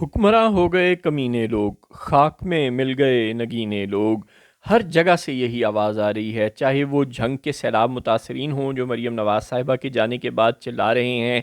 حکمراں ہو گئے کمینے لوگ، خاک میں مل گئے نگینے لوگ۔ ہر جگہ سے یہی آواز آ رہی ہے، چاہے وہ جنگ کے سیلاب متاثرین ہوں جو مریم نواز صاحبہ کے جانے کے بعد چلا رہے ہیں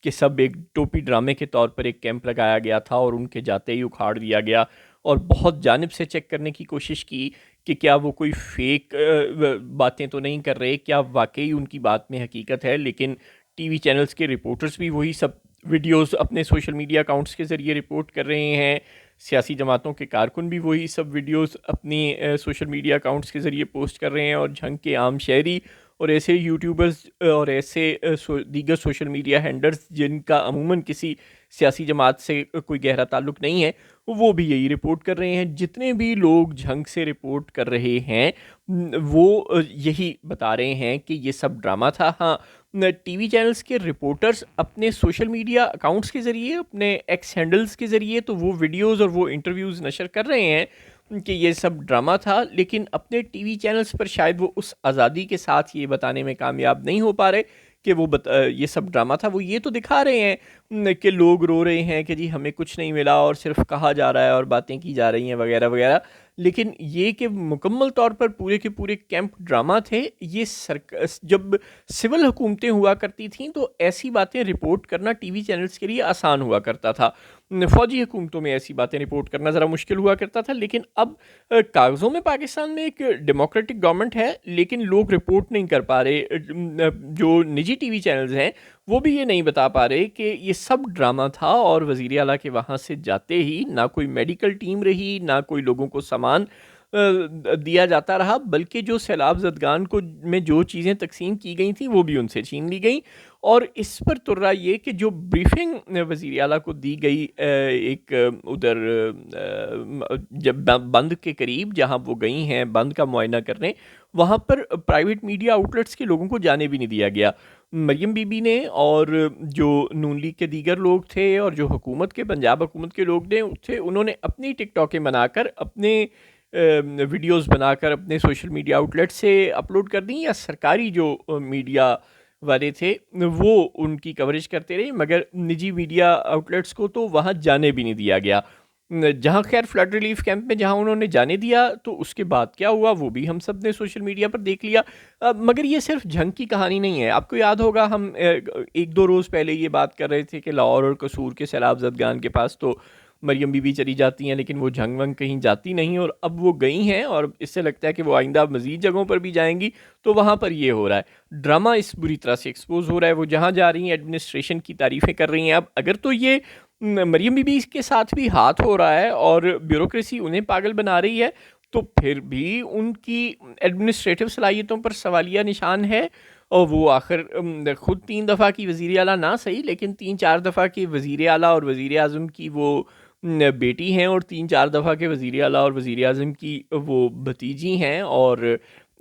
کہ سب ایک ٹوپی ڈرامے کے طور پر ایک کیمپ لگایا گیا تھا اور ان کے جاتے ہی اکھاڑ دیا گیا، اور بہت جانب سے چیک کرنے کی کوشش کی کہ کیا وہ کوئی فیک باتیں تو نہیں کر رہے، کیا واقعی ان کی بات میں حقیقت ہے۔ لیکن ٹی وی چینلز کے رپورٹرز بھی وہی سب ویڈیوز اپنے سوشل میڈیا اکاؤنٹس کے ذریعے رپورٹ کر رہے ہیں، سیاسی جماعتوں کے کارکن بھی وہی سب ویڈیوز اپنی سوشل میڈیا اکاؤنٹس کے ذریعے پوسٹ کر رہے ہیں، اور جھنگ کے عام شہری اور ایسے یوٹیوبرز اور ایسے دیگر سوشل میڈیا ہینڈلرز جن کا عموماً کسی سیاسی جماعت سے کوئی گہرا تعلق نہیں ہے، وہ بھی یہی رپورٹ کر رہے ہیں۔ جتنے بھی لوگ جھنگ سے رپورٹ کر رہے ہیں وہ یہی بتا رہے ہیں کہ یہ سب ڈرامہ تھا۔ ہاں، ٹی وی چینلز کے رپورٹرز اپنے سوشل میڈیا اکاؤنٹس کے ذریعے، اپنے ایکس ہینڈلز کے ذریعے تو وہ ویڈیوز اور وہ انٹرویوز نشر کر رہے ہیں کہ یہ سب ڈرامہ تھا، لیکن اپنے ٹی وی چینلز پر شاید وہ اس آزادی کے ساتھ یہ بتانے میں کامیاب نہیں ہو پا رہے کہ وہ یہ سب ڈرامہ تھا۔ وہ یہ تو دکھا رہے ہیں کہ لوگ رو رہے ہیں کہ جی ہمیں کچھ نہیں ملا اور صرف کہا جا رہا ہے اور باتیں کی جا رہی ہیں وغیرہ وغیرہ، لیکن یہ کہ مکمل طور پر پورے کے پورے کیمپ ڈرامہ تھے، یہ جب سول حکومتیں ہوا کرتی تھیں تو ایسی باتیں رپورٹ کرنا ٹی وی چینلز کے لیے آسان ہوا کرتا تھا۔ فوجی حکومتوں میں ایسی باتیں رپورٹ کرنا ذرا مشکل ہوا کرتا تھا، لیکن اب کاغذوں میں پاکستان میں ایک ڈیموکریٹک گورنمنٹ ہے، لیکن لوگ رپورٹ نہیں کر پا رہے۔ جو نجی ٹی وی چینلز ہیں وہ بھی یہ نہیں بتا پا رہے کہ یہ سب ڈرامہ تھا، اور وزیر اعلیٰ کے وہاں سے جاتے ہی نہ کوئی میڈیکل ٹیم رہی، نہ کوئی لوگوں کو سامان دیا جاتا رہا، بلکہ جو سیلاب زدگان کو میں جو چیزیں تقسیم کی گئی تھیں وہ بھی ان سے چھین لی گئیں۔ اور اس پر ترا یہ کہ جو بریفنگ وزیر اعلیٰ کو دی گئی ایک ادھر جب بند کے قریب جہاں وہ گئی ہیں بند کا معائنہ کرنے، وہاں پر پرائیویٹ میڈیا آؤٹلیٹس کے لوگوں کو جانے بھی نہیں دیا گیا۔ مریم بی بی نے اور جو نون لیگ کے دیگر لوگ تھے اور جو حکومت کے پنجاب حکومت کے لوگ تھے، انہوں نے اپنی ٹک ٹاکیں بنا کر، اپنے ویڈیوز بنا کر اپنے سوشل میڈیا آؤٹلیٹ سے اپلوڈ کر دیں، یا سرکاری جو میڈیا والے تھے وہ ان کی کوریج کرتے رہے، مگر نجی میڈیا آؤٹلیٹس کو تو وہاں جانے بھی نہیں دیا گیا۔ جہاں خیر فلڈ ریلیف کیمپ میں جہاں انہوں نے جانے دیا تو اس کے بعد کیا ہوا وہ بھی ہم سب نے سوشل میڈیا پر دیکھ لیا۔ مگر یہ صرف جنگ کی کہانی نہیں ہے۔ آپ کو یاد ہوگا ہم ایک دو روز پہلے یہ بات کر رہے تھے کہ لاہور اور قصور کے سیلاب زدگان کے پاس تو مریم بی بی چلی جاتی ہیں، لیکن وہ جنگ ونگ کہیں جاتی نہیں، اور اب وہ گئی ہیں اور اس سے لگتا ہے کہ وہ آئندہ مزید جگہوں پر بھی جائیں گی، تو وہاں پر یہ ہو رہا ہے ڈرامہ، اس بری طرح سے ایکسپوز ہو رہا ہے۔ وہ جہاں جا رہی ہیں ایڈمنسٹریشن کی تعریفیں کر رہی ہیں۔ اب اگر تو یہ مریم بی بی کے ساتھ بھی ہاتھ ہو رہا ہے اور بیوروکریسی انہیں پاگل بنا رہی ہے، تو پھر بھی ان کی ایڈمنسٹریٹو صلاحیتوں پر سوالیہ نشان ہے، اور وہ آخر خود 3 دفعہ کی وزیر اعلیٰ نہ صحیح لیکن 3-4 دفعہ کے وزیر اعلیٰ اور وزیر اعظم کی وہ بیٹی ہیں، اور 3-4 دفعہ کے وزیر اعلیٰ اور وزیر اعظم کی وہ بھتیجی ہیں، اور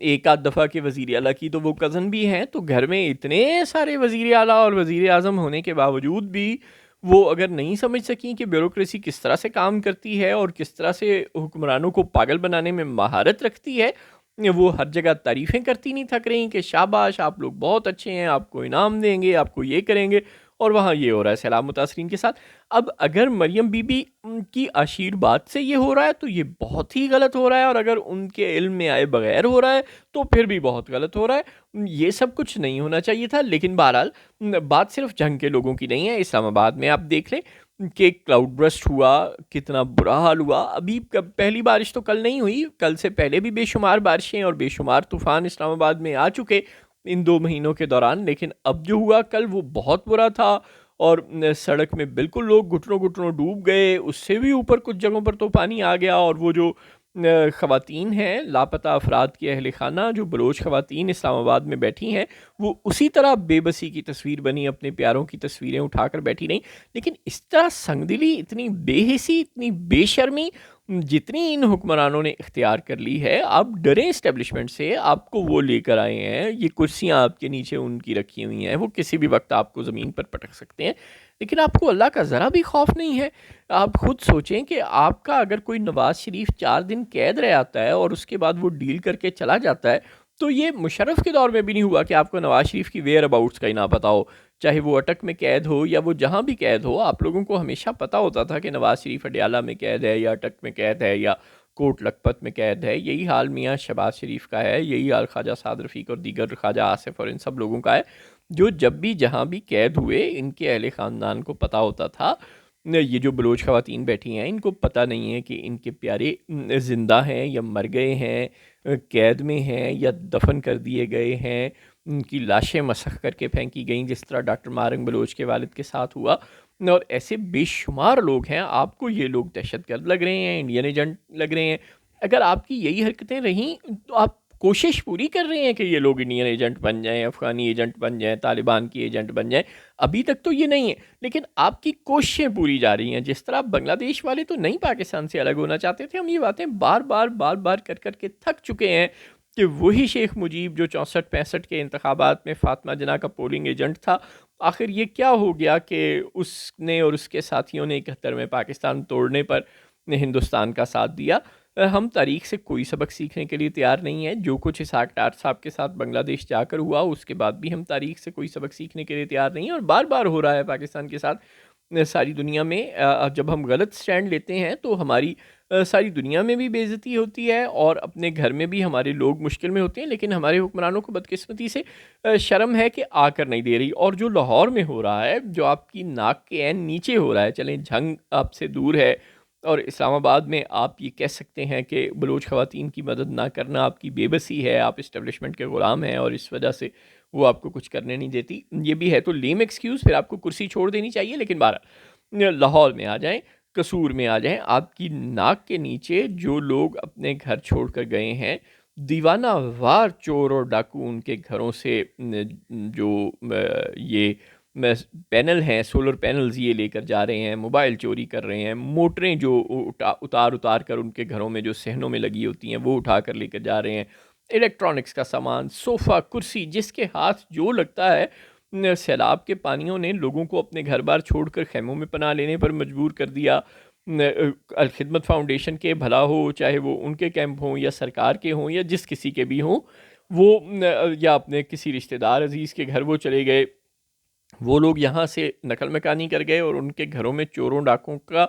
ایک آدھ دفعہ کے وزیر اعلیٰ کی تو وہ کزن بھی ہیں۔ تو گھر میں اتنے سارے وزیر اعلیٰ اور وزیر اعظم ہونے کے باوجود بھی وہ اگر نہیں سمجھ سکیں کہ بیوروکریسی کس طرح سے کام کرتی ہے اور کس طرح سے حکمرانوں کو پاگل بنانے میں مہارت رکھتی ہے، وہ ہر جگہ تعریفیں کرتی نہیں تھک رہی کہ شاباش آپ لوگ بہت اچھے ہیں، آپ کو انعام دیں گے، آپ کو یہ کریں گے، اور وہاں یہ ہو رہا ہے سیلاب متاثرین کے ساتھ۔ اب اگر مریم بی بی کی آشیرواد سے یہ ہو رہا ہے تو یہ بہت ہی غلط ہو رہا ہے، اور اگر ان کے علم میں آئے بغیر ہو رہا ہے تو پھر بھی بہت غلط ہو رہا ہے۔ یہ سب کچھ نہیں ہونا چاہیے تھا۔ لیکن بہرحال بات صرف جنگ کے لوگوں کی نہیں ہے۔ اسلام آباد میں آپ دیکھ لیں کہ کلاؤڈ برسٹ ہوا، کتنا برا حال ہوا۔ ابھی پہلی بارش تو کل نہیں ہوئی، کل سے پہلے بھی بے شمار بارشیں اور بے شمار طوفان اسلام آباد میں آ چکے ان 2 مہینوں کے دوران، لیکن اب جو ہوا کل وہ بہت برا تھا، اور سڑک میں بالکل لوگ گھٹنوں گھٹنوں ڈوب گئے۔ اس سے بھی اوپر کچھ جگہوں پر تو پانی آ گیا، اور وہ جو خواتین ہیں لاپتہ افراد کے اہل خانہ، جو بلوچ خواتین اسلام آباد میں بیٹھی ہیں، وہ اسی طرح بے بسی کی تصویر بنی، اپنے پیاروں کی تصویریں اٹھا کر بیٹھی رہیں۔ لیکن اس طرح سنگ دلی، اتنی بے حسی، اتنی بے شرمی جتنی ان حکمرانوں نے اختیار کر لی ہے، آپ ڈریں اسٹیبلشمنٹ سے، آپ کو وہ لے کر آئے ہیں، یہ کرسیاں آپ کے نیچے ان کی رکھی ہوئی ہیں، وہ کسی بھی وقت آپ کو زمین پر پٹک سکتے ہیں، لیکن آپ کو اللہ کا ذرا بھی خوف نہیں ہے۔ آپ خود سوچیں کہ آپ کا اگر کوئی نواز شریف 4 دن قید رہ آتا ہے اور اس کے بعد وہ ڈیل کر کے چلا جاتا ہے، تو یہ مشرف کے دور میں بھی نہیں ہوا کہ آپ کو نواز شریف کی ویئر اباؤٹس کا ہی نہ پتا ہو چاہے وہ اٹک میں قید ہو یا وہ جہاں بھی قید ہو، آپ لوگوں کو ہمیشہ پتہ ہوتا تھا کہ نواز شریف اڈیالہ میں قید ہے یا اٹک میں قید ہے یا کوٹ لکھپت میں قید ہے. یہی حال میاں شہباز شریف کا ہے، یہی حال خواجہ سعد رفیق اور دیگر خواجہ آصف اور ان سب لوگوں کا ہے جو جب بھی جہاں بھی قید ہوئے ان کے اہل خاندان کو پتہ ہوتا تھا. یہ جو بلوچ خواتین بیٹھی ہیں ان کو پتہ نہیں ہے کہ ان کے پیارے زندہ ہیں یا مر گئے ہیں، قید میں ہیں یا دفن کر دیے گئے ہیں، ان کی لاشیں مسخ کر کے پھینکی گئیں جس طرح ڈاکٹر مارنگ بلوچ کے والد کے ساتھ ہوا. اور ایسے بے شمار لوگ ہیں. آپ کو یہ لوگ دہشت گرد لگ رہے ہیں، انڈین ایجنٹ لگ رہے ہیں. اگر آپ کی یہی حرکتیں رہیں تو آپ کوشش پوری کر رہے ہیں کہ یہ لوگ انڈین ایجنٹ بن جائیں، افغانی ایجنٹ بن جائیں، طالبان کی ایجنٹ بن جائیں. ابھی تک تو یہ نہیں ہے لیکن آپ کی کوششیں پوری جا رہی ہیں. جس طرح بنگلہ دیش والے تو نہیں پاکستان سے الگ ہونا چاہتے تھے، ہم یہ باتیں بار بار کر کے تھک چکے ہیں کہ وہی شیخ مجیب جو 64-65 کے انتخابات میں فاطمہ جناح کا پولنگ ایجنٹ تھا، آخر یہ کیا ہو گیا کہ اس نے اور اس کے ساتھیوں نے 71 میں پاکستان توڑنے پر ہندوستان کا ساتھ دیا. ہم تاریخ سے کوئی سبق سیکھنے کے لیے تیار نہیں ہیں. جو کچھ اسحاق ڈار صاحب کے ساتھ بنگلہ دیش جا کر ہوا اس کے بعد بھی ہم تاریخ سے کوئی سبق سیکھنے کے لیے تیار نہیں ہیں، اور بار بار ہو رہا ہے پاکستان کے ساتھ. ساری دنیا میں جب ہم غلط سٹینڈ لیتے ہیں تو ہماری ساری دنیا میں بھی بے عزتی ہوتی ہے اور اپنے گھر میں بھی ہمارے لوگ مشکل میں ہوتے ہیں. لیکن ہمارے حکمرانوں کو بدقسمتی سے شرم ہے کہ آ کر نہیں دے رہی. اور جو لاہور میں ہو رہا ہے، جو آپ کی ناک کے عین نیچے ہو رہا ہے، چلیں جھنگ آپ سے دور ہے اور اسلام آباد میں آپ یہ کہہ سکتے ہیں کہ بلوچ خواتین کی مدد نہ کرنا آپ کی بے بسی ہے، آپ اسٹیبلشمنٹ کے غلام ہیں اور اس وجہ سے وہ آپ کو کچھ کرنے نہیں دیتی. یہ بھی ہے تو لیم ایکسکیوز، پھر آپ کو کرسی چھوڑ دینی چاہیے. لیکن لاہور میں آ جائیں، قصور میں آ جائیں، آپ کی ناک کے نیچے جو لوگ اپنے گھر چھوڑ کر گئے ہیں، دیوانہ وار چور اور ڈاکو ان کے گھروں سے جو یہ پینل ہیں، سولر پینلز یہ لے کر جا رہے ہیں، موبائل چوری کر رہے ہیں، موٹریں جو اتار کر ان کے گھروں میں جو صحنوں میں لگی ہوتی ہیں وہ اٹھا کر لے کر جا رہے ہیں، الیکٹرانکس کا سامان، صوفہ، کرسی، جس کے ہاتھ جو لگتا ہے. سیلاب کے پانیوں نے لوگوں کو اپنے گھر بار چھوڑ کر خیموں میں پناہ لینے پر مجبور کر دیا. الخدمت فاؤنڈیشن کے بھلا ہو، چاہے وہ ان کے کیمپ ہوں یا سرکار کے ہوں یا جس کسی کے بھی ہوں، وہ یا اپنے کسی رشتہ دار عزیز کے گھر وہ چلے گئے، وہ لوگ یہاں سے نقل مکانی کر گئے اور ان کے گھروں میں چوروں ڈاکوں کا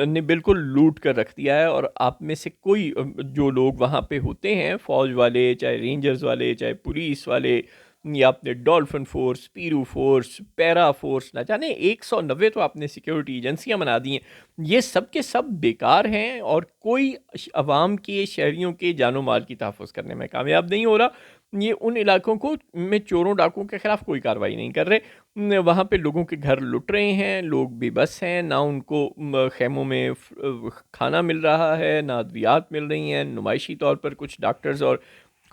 نے بالکل لوٹ کر رکھ دیا ہے. اور آپ میں سے کوئی جو لوگ وہاں پہ ہوتے ہیں، فوج والے، چاہے رینجرز والے، چاہے پولیس والے، یا آپ نے ڈولفن فورس، پیرو فورس، پیرا فورس، نہ جانے 190 تو آپ نے سیکیورٹی ایجنسیاں بنا دی ہیں، یہ سب کے سب بیکار ہیں اور کوئی عوام کے، شہریوں کے جان و مال کی تحفظ کرنے میں کامیاب نہیں ہو رہا. یہ ان علاقوں کو میں چوروں ڈاکوں کے خلاف کوئی کارروائی نہیں کر رہے. وہاں پہ لوگوں کے گھر لٹ رہے ہیں، لوگ بے بس ہیں، نہ ان کو خیموں میں کھانا مل رہا ہے، نہ ادویات مل رہی ہیں. نمائشی طور پر کچھ ڈاکٹرز اور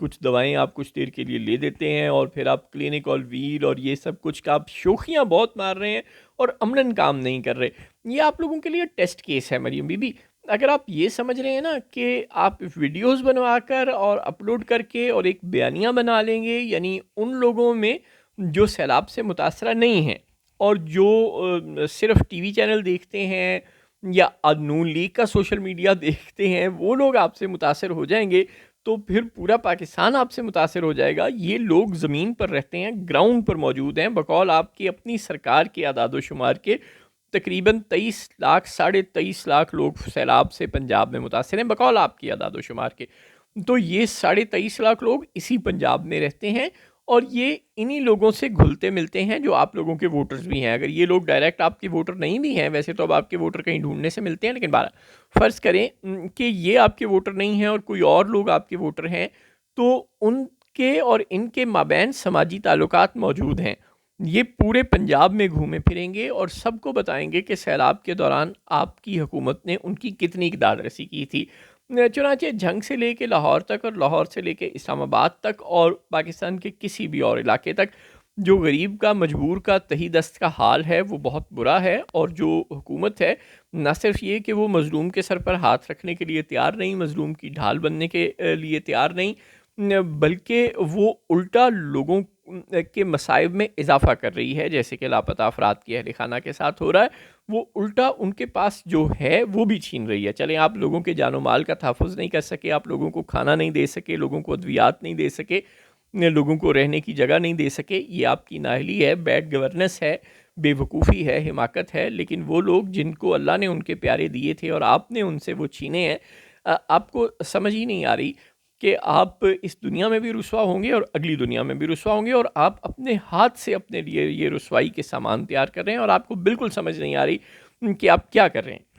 کچھ دوائیں آپ کچھ دیر کے لیے لے دیتے ہیں اور پھر آپ کلینک اور ویل اور یہ سب کچھ کا آپ شوخیاں بہت مار رہے ہیں اور عملاً کام نہیں کر رہے. یہ آپ لوگوں کے لیے ٹیسٹ کیس ہے مریم بی بی. اگر آپ یہ سمجھ رہے ہیں نا کہ آپ ویڈیوز بنوا کر اور اپلوڈ کر کے اور ایک بیانیہ بنا لیں گے، یعنی ان لوگوں میں جو سیلاب سے متاثرہ نہیں ہیں اور جو صرف ٹی وی چینل دیکھتے ہیں یا نون لیگ کا سوشل میڈیا دیکھتے ہیں، وہ لوگ آپ سے متاثر ہو جائیں گے تو پھر پورا پاکستان آپ سے متاثر ہو جائے گا. یہ لوگ زمین پر رہتے ہیں، گراؤنڈ پر موجود ہیں. بقول آپ کی اپنی سرکار کے اعداد و شمار کے تقریباً 23 لاکھ 23.5 لاکھ لوگ سیلاب سے پنجاب میں متاثر ہیں، بقول آپ کی اعداد و شمار کے. تو یہ 23.5 لاکھ لوگ اسی پنجاب میں رہتے ہیں اور یہ انہی لوگوں سے گھلتے ملتے ہیں جو آپ لوگوں کے ووٹرز بھی ہیں. اگر یہ لوگ ڈائریکٹ آپ کے ووٹر نہیں بھی ہیں، ویسے تو اب آپ کے ووٹر کہیں ڈھونڈنے سے ملتے ہیں، لیکن فرض کریں کہ یہ آپ کے ووٹر نہیں ہیں اور کوئی اور لوگ آپ کے ووٹر ہیں، تو ان کے اور ان کے مابین سماجی تعلقات موجود ہیں. یہ پورے پنجاب میں گھومے پھریں گے اور سب کو بتائیں گے کہ سیلاب کے دوران آپ کی حکومت نے ان کی کتنی اقدار رسی کی تھی. چنانچہ جھنگ سے لے کے لاہور تک اور لاہور سے لے کے اسلام آباد تک اور پاکستان کے کسی بھی اور علاقے تک جو غریب کا، مجبور کا، تہی دست کا حال ہے وہ بہت برا ہے. اور جو حکومت ہے، نہ صرف یہ کہ وہ مظلوم کے سر پر ہاتھ رکھنے کے لیے تیار نہیں، مظلوم کی ڈھال بننے کے لیے تیار نہیں، بلکہ وہ الٹا لوگوں کے مصائب میں اضافہ کر رہی ہے، جیسے کہ لاپتہ افراد کے اہل خانہ کے ساتھ ہو رہا ہے. وہ الٹا ان کے پاس جو ہے وہ بھی چھین رہی ہے. چلیں آپ لوگوں کے جان و مال کا تحفظ نہیں کر سکے، آپ لوگوں کو کھانا نہیں دے سکے، لوگوں کو ادویات نہیں دے سکے، لوگوں کو رہنے کی جگہ نہیں دے سکے، یہ آپ کی نااہلی ہے، بیڈ گورننس ہے، بے وقوفی ہے، حماقت ہے. لیکن وہ لوگ جن کو اللہ نے ان کے پیارے دیے تھے اور آپ نے ان سے وہ چھینے ہیں، آپ کو سمجھ ہی نہیں آ رہی کہ آپ اس دنیا میں بھی رسوا ہوں گے اور اگلی دنیا میں بھی رسوا ہوں گے، اور آپ اپنے ہاتھ سے اپنے لیے یہ رسوائی کے سامان تیار کر رہے ہیں اور آپ کو بالکل سمجھ نہیں آ رہی کہ آپ کیا کر رہے ہیں.